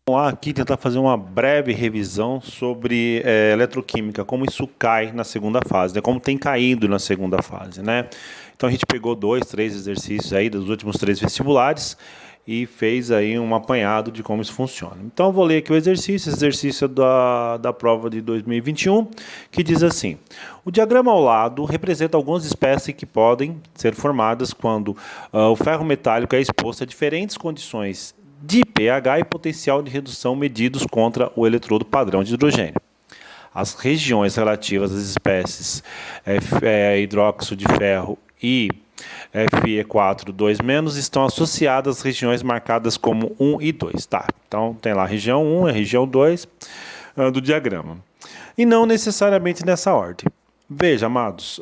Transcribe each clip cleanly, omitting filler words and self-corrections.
Vamos lá aqui tentar fazer uma breve revisão sobre eletroquímica, como isso cai na segunda fase, né? Como tem caído na segunda fase, né? Então a gente pegou 2, 3 exercícios aí dos últimos 3 vestibulares e fez aí um apanhado de como isso funciona. Então eu vou ler aqui o exercício, esse exercício é da prova de 2021, que diz assim: o diagrama ao lado representa algumas espécies que podem ser formadas quando o ferro metálico é exposto a diferentes condições de pH e potencial de redução medidos contra o eletrodo padrão de hidrogênio. As regiões relativas às espécies hidróxido de ferro e Fe4 2- estão associadas às regiões marcadas como 1 e 2. Tá? Então tem lá a região 1 e a região 2 do diagrama. E não necessariamente nessa ordem. Veja, amados,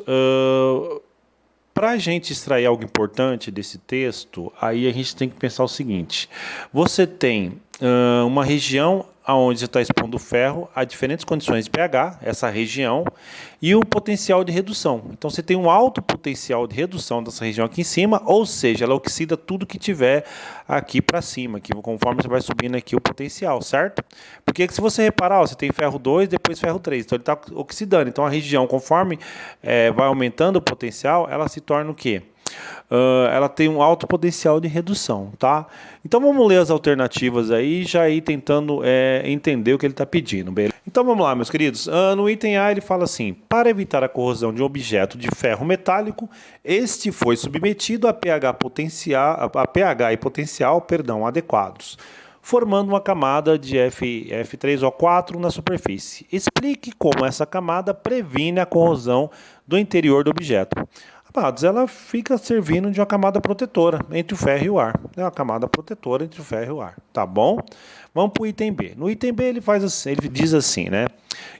para a gente extrair algo importante desse texto, aí a gente tem que pensar o seguinte: você tem uma região onde você está expondo ferro a diferentes condições de pH, essa região, e um potencial de redução. Então você tem um alto potencial de redução dessa região aqui em cima, ou seja, ela oxida tudo que tiver aqui para cima, que conforme você vai subindo aqui o potencial, certo? Porque se você reparar, ó, você tem ferro 2, depois ferro 3, então ele está oxidando. Então a região, conforme vai aumentando o potencial, ela se torna o quê? Ela tem um alto potencial de redução, tá? Então vamos ler as alternativas aí, já ir tentando entender o que ele está pedindo, beleza? Então vamos lá, meus queridos. No item A ele fala assim: para evitar a corrosão de um objeto de ferro metálico, este foi submetido a pH e potencial, perdão, adequados, formando uma camada de F3O4 na superfície. Explique como essa camada previne a corrosão do interior do objeto. Amados, ela fica servindo de uma camada protetora entre o ferro e o ar. É uma camada protetora entre o ferro e o ar, tá bom? Vamos para o item B. No item B ele faz assim, ele diz assim, né?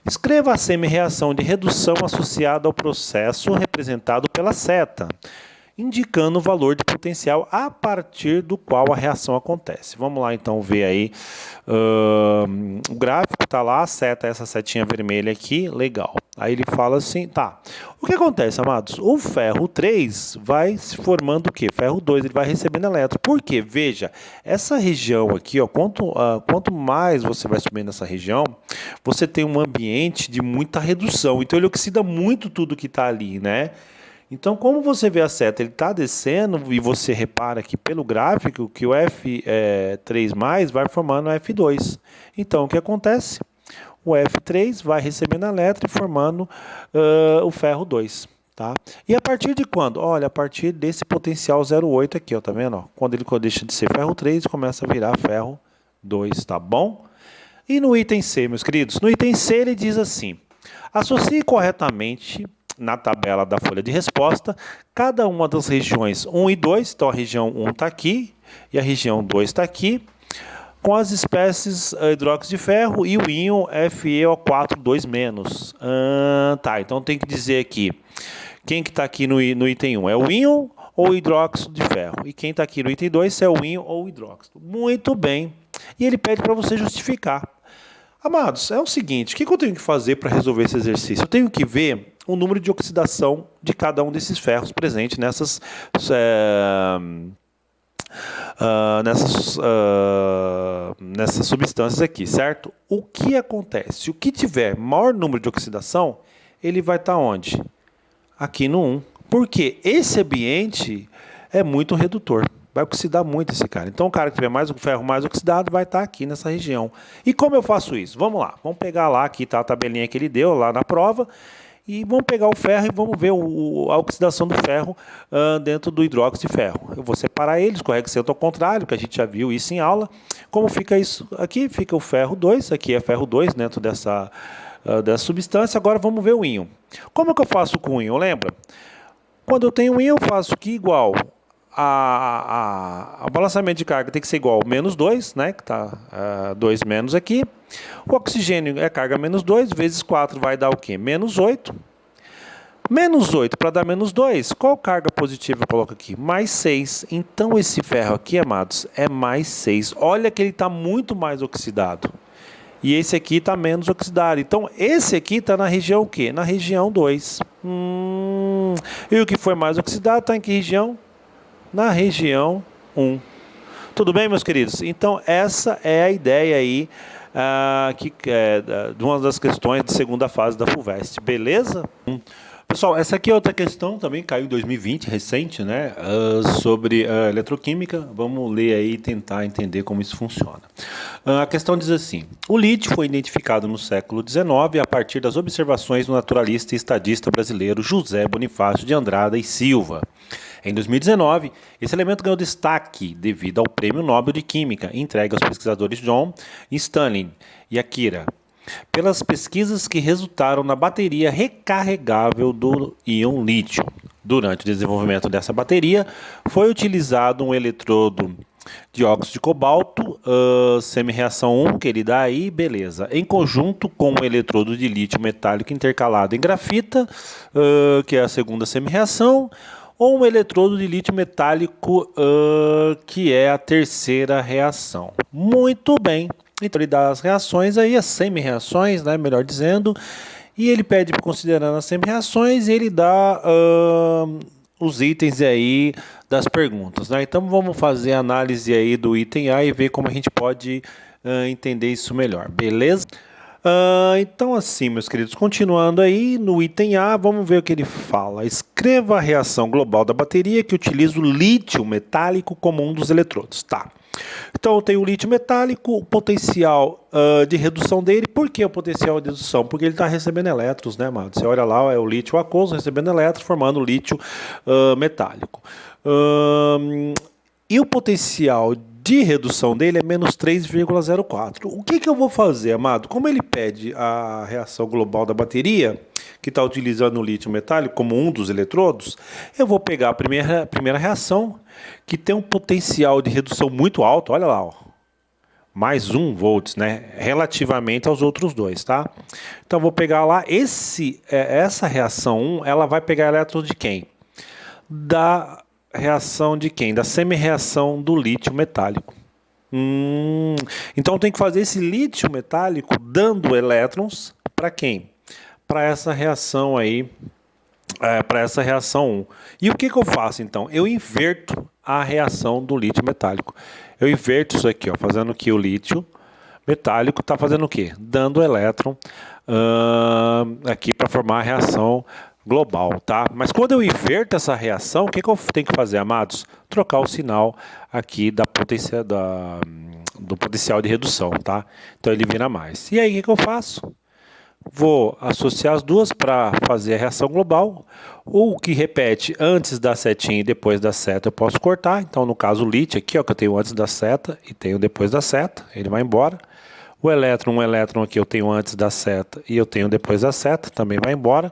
Escreva a semi-reação de redução associada ao processo representado pela seta, indicando o valor de potencial a partir do qual a reação acontece. Vamos lá então ver aí o gráfico, está lá, a seta, essa setinha vermelha aqui, legal. Aí ele fala assim, tá, o que acontece, amados? O ferro 3 vai se formando o quê? Ferro 2, ele vai recebendo elétron. Por quê? Veja, essa região aqui, ó, quanto mais você vai subindo nessa região, você tem um ambiente de muita redução, então ele oxida muito tudo que está ali, né? Então, como você vê a seta, ele está descendo e você repara aqui pelo gráfico que o F3+ vai formando o F2. Então, o que acontece? O F3 vai recebendo elétron e formando o ferro 2. Tá? E a partir de quando? Olha, a partir desse potencial 0,8 aqui, ó, tá vendo? Ó? Quando ele deixa de ser ferro 3, começa a virar ferro 2, tá bom? E no item C, meus queridos? No item C ele diz assim: associe corretamente na tabela da folha de resposta cada uma das regiões 1 e 2, então a região 1 está aqui e a região 2 está aqui, com as espécies hidróxido de ferro e o íon FeO4 2-. Tá, então tem que dizer aqui, quem que está aqui no item 1? É o íon ou o hidróxido de ferro? E quem está aqui no item 2 é o íon ou o hidróxido. Muito bem. E ele pede para você justificar. Amados, é o seguinte, o que eu tenho que fazer para resolver esse exercício? Eu tenho que ver o número de oxidação de cada um desses ferros presentes nessas substâncias aqui, certo? O que acontece? O que tiver maior número de oxidação, ele vai estar onde? Aqui no 1. Porque esse ambiente é muito redutor. Vai oxidar muito esse cara. Então, o cara que tiver mais o ferro mais oxidado vai estar aqui nessa região. E como eu faço isso? Vamos lá. Vamos pegar lá, aqui está a tabelinha que ele deu lá na prova. E vamos pegar o ferro e vamos ver a oxidação do ferro dentro do hidróxido de ferro. Eu vou separar eles, correto centro ao contrário, que a gente já viu isso em aula. Como fica isso? Aqui fica o ferro 2, aqui é ferro 2 dentro dessa substância. Agora vamos ver o íon. Como é que eu faço com o íon? Lembra? Quando eu tenho um íon, eu faço aqui igual o balanceamento de carga tem que ser igual menos 2, né? Que está 2 menos aqui. O oxigênio é carga menos 2, vezes 4 vai dar o quê? Menos 8. Menos 8 para dar menos 2, qual carga positiva eu coloco aqui? Mais 6. Então esse ferro aqui, amados, é mais 6. Olha que ele está muito mais oxidado. E esse aqui está menos oxidado. Então, esse aqui está na região o quê? Na região 2. E o que foi mais oxidado está em que região? Na região 1. Tudo bem, meus queridos? Então, essa é a ideia aí de uma das questões de segunda fase da FUVEST, beleza? Pessoal, essa aqui é outra questão, também caiu em 2020, recente, né? Sobre eletroquímica. Vamos ler aí e tentar entender como isso funciona. A questão diz assim: o lítio foi identificado no século XIX a partir das observações do naturalista e estadista brasileiro José Bonifácio de Andrada e Silva. Em 2019, esse elemento ganhou destaque devido ao Prêmio Nobel de Química, entregue aos pesquisadores John Stalin e Akira, pelas pesquisas que resultaram na bateria recarregável do íon lítio. Durante o desenvolvimento dessa bateria, foi utilizado um eletrodo de óxido de cobalto, semi-reação 1, que ele dá aí, beleza, em conjunto com um eletrodo de lítio metálico intercalado em grafita, que é a segunda semi-reação, ou um eletrodo de lítio metálico, que é a terceira reação. Muito bem. Então ele dá as reações aí, as semi-reações, né, melhor dizendo, e ele pede, considerando as semi-reações, ele dá os itens aí das perguntas, né? Então vamos fazer a análise aí do item A e ver como a gente pode entender isso melhor, beleza? Então assim, meus queridos, continuando aí no item A, vamos ver o que ele fala. Escreva a reação global da bateria que utiliza o lítio metálico como um dos eletrodos. Tá. Então eu tenho o lítio metálico, o potencial de redução dele. Por que o potencial de redução? Porque ele está recebendo elétrons, né, mano? Você olha lá, é o lítio aquoso recebendo elétrons, formando o lítio metálico. E o potencial de redução dele é menos 3,04. O que eu vou fazer, amado? Como ele pede a reação global da bateria, que está utilizando o lítio metálico como um dos eletrodos, eu vou pegar a primeira reação, que tem um potencial de redução muito alto, olha lá, ó, mais 1 volts, né, relativamente aos outros dois, tá? Então vou pegar lá, essa reação 1, ela vai pegar elétrons de quem? Da reação de quem? Da semi-reação do lítio metálico. Então tem que fazer esse lítio metálico dando elétrons para quem? Para essa reação aí, para essa reação 1. E o que eu faço então? Eu inverto a reação do lítio metálico. Eu inverto isso aqui, ó, fazendo que o lítio metálico está fazendo o quê? Dando elétron aqui para formar a reação global, tá? Mas quando eu inverto essa reação, o que eu tenho que fazer, amados? Trocar o sinal aqui do potencial de redução, tá? Então ele vira mais. E aí o que eu faço? Vou associar as duas para fazer a reação global. O que repete antes da setinha e depois da seta eu posso cortar. Então no caso o lítio aqui, ó, que eu tenho antes da seta e tenho depois da seta, ele vai embora. O elétron, um elétron aqui eu tenho antes da seta e eu tenho depois da seta, também vai embora.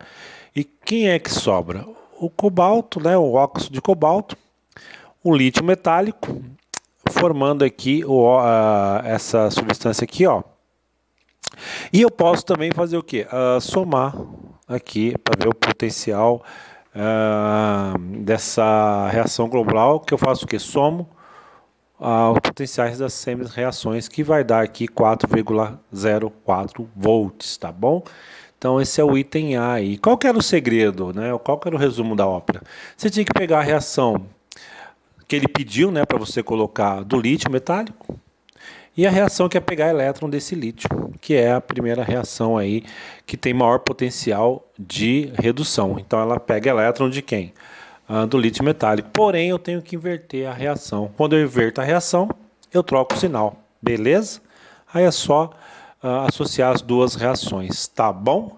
E quem é que sobra? O cobalto, né, o óxido de cobalto, o lítio metálico, formando aqui essa substância aqui, ó. E eu posso também fazer o quê? Somar aqui para ver o potencial dessa reação global, que eu faço o quê? Somo os potenciais das semi-reações, que vai dar aqui 4,04 volts, tá bom? Então esse é o item A aí. Qual que era o segredo, né? Qual que era o resumo da ópera? Você tinha que pegar a reação que ele pediu, né, para você colocar do lítio metálico, e a reação que é pegar elétron desse lítio, que é a primeira reação aí que tem maior potencial de redução. Então ela pega elétron de quem? Do lítio metálico. Porém eu tenho que inverter a reação. Quando eu inverto a reação, eu troco o sinal, beleza? Aí é só associar as duas reações, tá bom?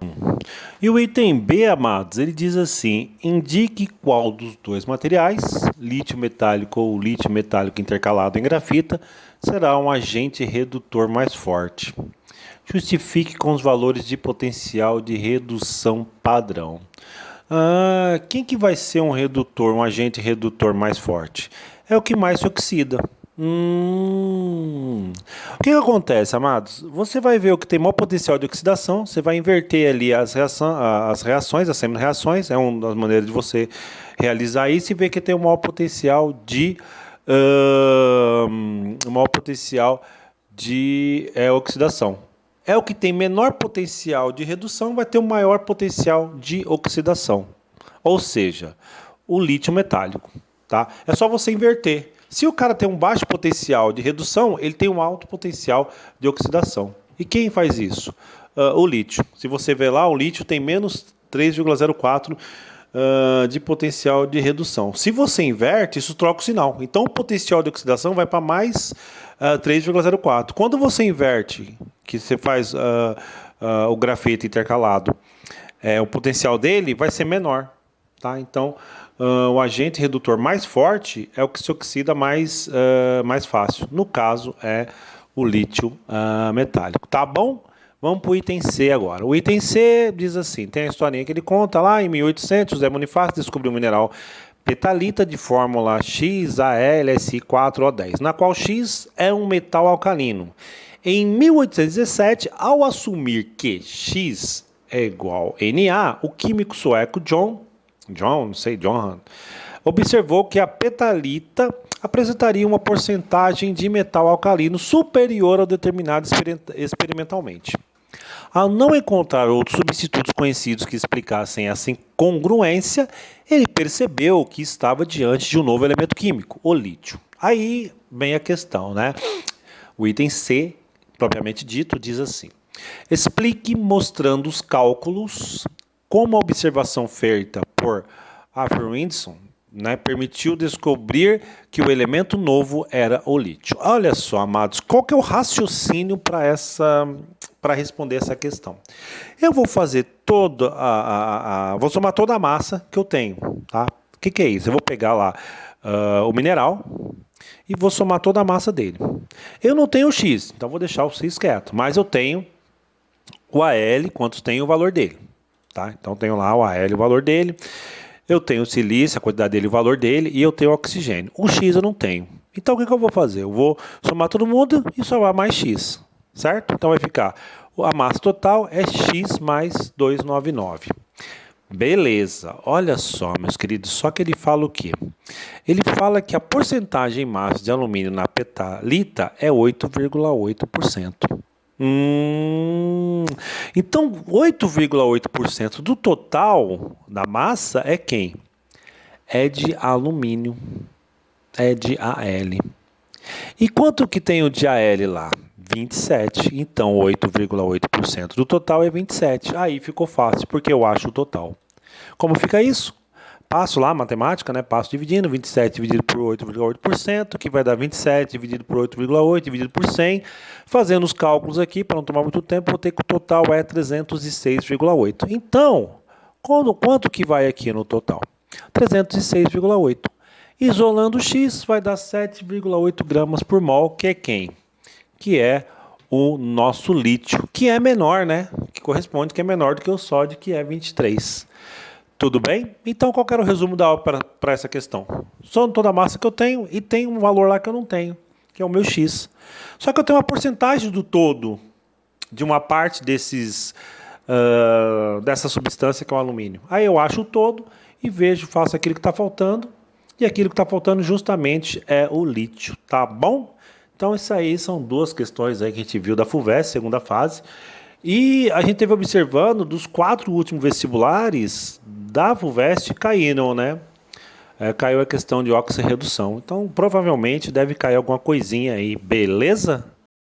E o item B, amados, ele diz assim: indique qual dos dois materiais, lítio metálico ou lítio metálico intercalado em grafita, será um agente redutor mais forte. Justifique com os valores de potencial de redução padrão. Quem que vai ser um redutor, um agente redutor mais forte? É o que mais se oxida. O que acontece, amados? Você vai ver o que tem maior potencial de oxidação, você vai inverter ali as reações, as semi-reações, é uma das maneiras de você realizar isso, e ver que tem o maior potencial de oxidação. É o que tem menor potencial de redução, vai ter o maior potencial de oxidação. Ou seja, o lítio metálico, tá? É só você inverter. Se o cara tem um baixo potencial de redução, ele tem um alto potencial de oxidação. E quem faz isso? O lítio. Se você ver lá, o lítio tem menos 3,04 de potencial de redução. Se você inverte, isso troca o sinal. Então o potencial de oxidação vai para mais 3,04. Quando você inverte, que você faz o grafito intercalado, o potencial dele vai ser menor. Tá? Então o agente redutor mais forte é o que se oxida mais fácil. No caso é o lítio metálico. Tá bom? Vamos para o item C agora. O item C diz assim, tem a historinha que ele conta lá, em 1800, José Bonifácio descobriu o mineral petalita de fórmula XALSI4O10, na qual X é um metal alcalino. Em 1817, ao assumir que X é igual a Na, o químico sueco Johan, observou que a petalita apresentaria uma porcentagem de metal alcalino superior ao determinado experimentalmente. Ao não encontrar outros substitutos conhecidos que explicassem essa incongruência, ele percebeu que estava diante de um novo elemento químico, o lítio. Aí vem a questão, né? O item C, propriamente dito, diz assim: explique mostrando os cálculos como a observação feita por Arthur Windson, né, permitiu descobrir que o elemento novo era o lítio. Olha só, amados, qual que é o raciocínio para responder essa questão? Eu vou fazer vou somar toda a massa que eu tenho, tá? O que é isso? Eu vou pegar lá o mineral e vou somar toda a massa dele. Eu não tenho o X, então vou deixar o X quieto, mas eu tenho o Al, quantos tem o valor dele, tá? Então tenho lá o Al, o valor dele. Eu tenho o silício, a quantidade dele, o valor dele, e eu tenho o oxigênio. O X eu não tenho. Então o que eu vou fazer? Eu vou somar todo mundo e somar mais X, certo? Então vai ficar, a massa total é X mais 299. Beleza, olha só, meus queridos, só que ele fala o quê? Ele fala que a porcentagem máxima de alumínio na petalita é 8,8%. Então 8,8% do total da massa é quem? É de alumínio, é de Al. E quanto que tem o de Al lá? 27. Então 8,8% do total é 27. Aí ficou fácil, porque eu acho o total. Como fica isso? Passo lá a matemática, né? Passo dividindo, 27 dividido por 8,8%, que vai dar 27 dividido por 8,8, dividido por 100. Fazendo os cálculos aqui, para não tomar muito tempo, vou ter que o total é 306,8. Então, quanto que vai aqui no total? 306,8. Isolando o X, vai dar 7,8 gramas por mol, que é quem? Que é o nosso lítio, que é menor, né? Que corresponde, que é menor do que o sódio, que é 23. Tudo bem? Então, qual era o resumo da aula para essa questão? Somo toda a massa que eu tenho e tem um valor lá que eu não tenho, que é o meu X. Só que eu tenho uma porcentagem do todo de uma parte dessa substância que é o alumínio. Aí eu acho o todo e vejo, faço aquilo que está faltando, e aquilo que está faltando justamente é o lítio, tá bom? Então, isso aí são duas questões aí que a gente viu da FUVEST, segunda fase. E a gente teve observando, dos 4 últimos vestibulares da FUVEST caíram, né? Caiu a questão de oxirredução. Então, provavelmente deve cair alguma coisinha aí, beleza?